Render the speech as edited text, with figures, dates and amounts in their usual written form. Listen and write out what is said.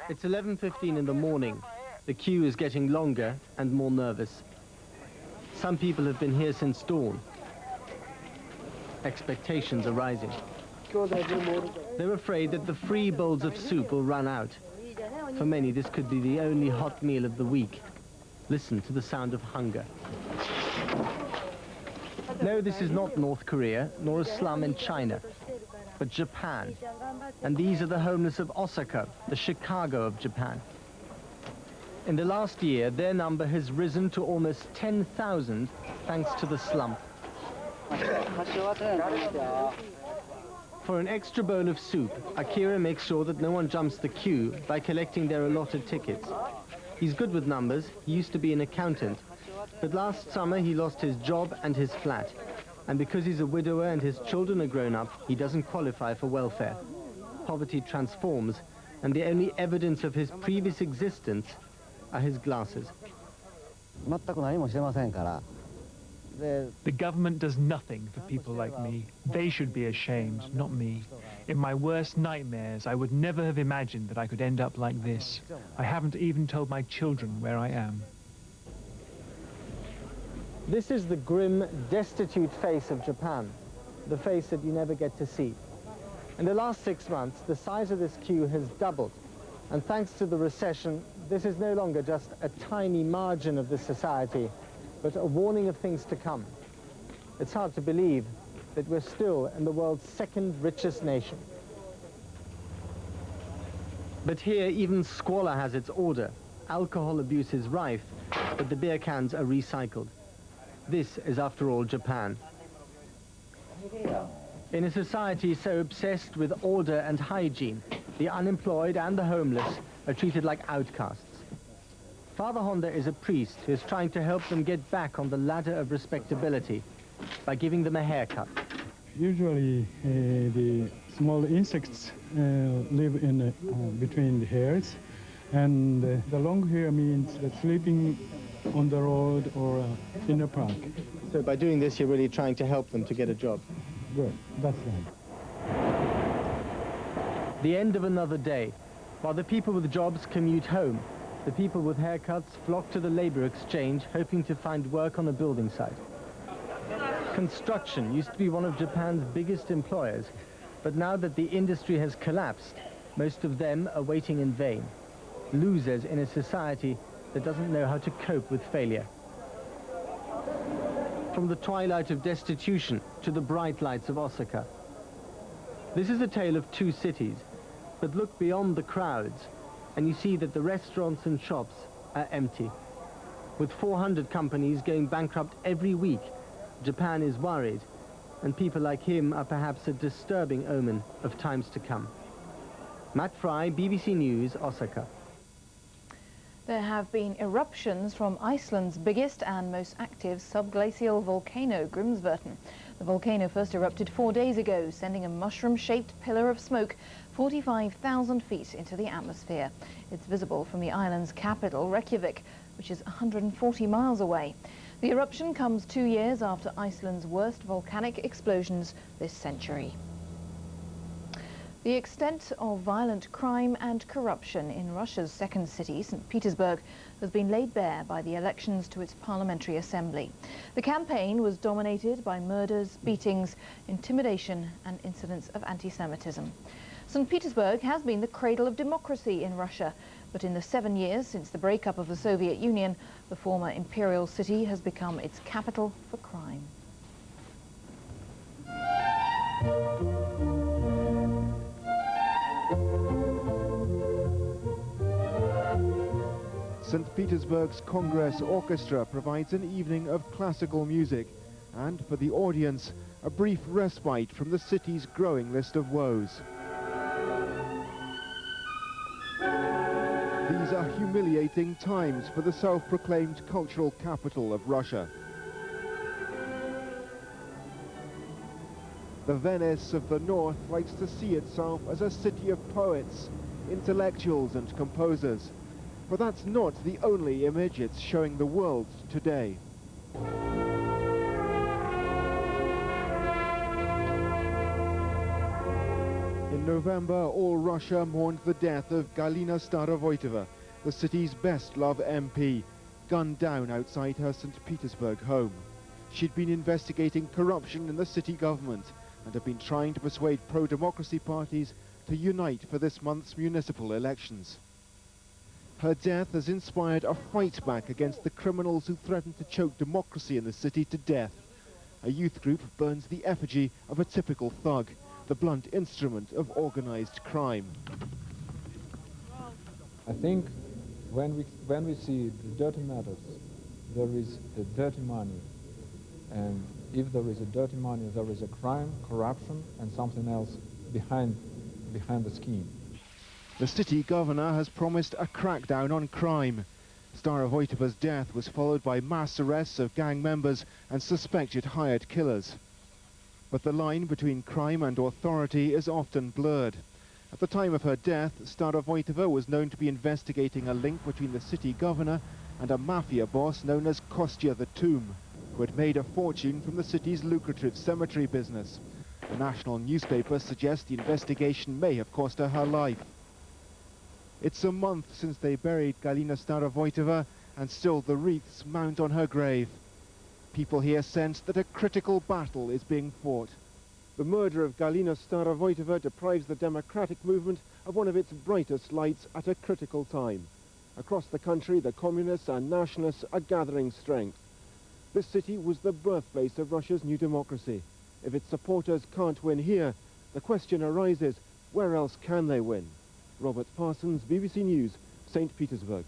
It's 11:15 in the morning. The queue is getting longer and more nervous. Some people have been here since dawn. Expectations are rising. They're afraid that the free bowls of soup will run out. For many, this could be the only hot meal of the week. Listen to the sound of hunger. No, this is not North Korea, nor a slum in China, but Japan. And these are the homeless of Osaka, the Chicago of Japan. In the last year, their number has risen to almost 10,000 thanks to the slump. For an extra bowl of soup, Akira makes sure that no one jumps the queue by collecting their allotted tickets. He's good with numbers. He used to be an accountant. But last summer, he lost his job and his flat. And because he's a widower and his children are grown up, he doesn't qualify for welfare. Poverty transforms, and the only evidence of his previous existence are his glasses. The government does nothing for people like me. They should be ashamed, not me. In my worst nightmares, I would never have imagined that I could end up like this. I haven't even told my children where I am. This is the grim, destitute face of Japan, the face that you never get to see. In the last 6 months, the size of this queue has doubled. And thanks to the recession, this is no longer just a tiny margin of the society, but a warning of things to come. It's hard to believe that we're still in the world's second richest nation. But here, even squalor has its order. Alcohol abuse is rife, but the beer cans are recycled. This is, after all, Japan. In a society so obsessed with order and hygiene, the unemployed and the homeless are treated like outcasts. Father Honda is a priest who is trying to help them get back on the ladder of respectability by giving them a haircut. Usually the small insects live in between the hairs, and the long hair means that sleeping on the road or in a park. So by doing this, you're really trying to help them to get a job? Good, that's right. The end of another day. While the people with jobs commute home, the people with haircuts flock to the labor exchange, hoping to find work on a building site. Construction used to be one of Japan's biggest employers, but now that the industry has collapsed, most of them are waiting in vain. Losers in a society that doesn't know how to cope with failure. From the twilight of destitution to the bright lights of Osaka. This is a tale of two cities, but look beyond the crowds, and you see that the restaurants and shops are empty. With 400 companies going bankrupt every week, Japan is worried, and people like him are perhaps a disturbing omen of times to come. Matt Fry, BBC News, Osaka. There have been eruptions from Iceland's biggest and most active subglacial volcano, Grimsvötn. The volcano first erupted 4 days ago, sending a mushroom-shaped pillar of smoke 45,000 feet into the atmosphere. It's visible from the island's capital, Reykjavik, which is 140 miles away. The eruption comes 2 years after Iceland's worst volcanic explosions this century. The extent of violent crime and corruption in Russia's second city, St. Petersburg, has been laid bare by the elections to its parliamentary assembly. The campaign was dominated by murders, beatings, intimidation and incidents of anti-Semitism. St. Petersburg has been the cradle of democracy in Russia, but in the 7 years since the breakup of the Soviet Union, the former imperial city has become its capital for crime. St. Petersburg's Congress Orchestra provides an evening of classical music and, for the audience, a brief respite from the city's growing list of woes. These are humiliating times for the self-proclaimed cultural capital of Russia. The Venice of the North likes to see itself as a city of poets, intellectuals and composers. But that's not the only image it's showing the world today. In November, all Russia mourned the death of Galina Starovoitova, the city's best-loved MP, gunned down outside her St. Petersburg home. She'd been investigating corruption in the city government and had been trying to persuade pro-democracy parties to unite for this month's municipal elections. Her death has inspired a fight back against the criminals who threaten to choke democracy in the city to death. A youth group burns the effigy of a typical thug, the blunt instrument of organized crime. I think when we see the dirty matters, there is a dirty money. And if there is a dirty money, there is a crime, corruption, and something else behind the scheme. The city governor has promised a crackdown on crime. Starovoitova's death was followed by mass arrests of gang members and suspected hired killers. But the line between crime and authority is often blurred. At the time of her death, Starovoitova was known to be investigating a link between the city governor and a mafia boss known as Kostya the Tomb, who had made a fortune from the city's lucrative cemetery business. A national newspaper suggests the investigation may have cost her her life. It's a month since they buried Galina Starovoitova, and still the wreaths mount on her grave. People here sense that a critical battle is being fought. The murder of Galina Starovoitova deprives the democratic movement of one of its brightest lights at a critical time. Across the country, the communists and nationalists are gathering strength. This city was the birthplace of Russia's new democracy. If its supporters can't win here, the question arises, where else can they win? Robert Parsons, BBC News, St. Petersburg.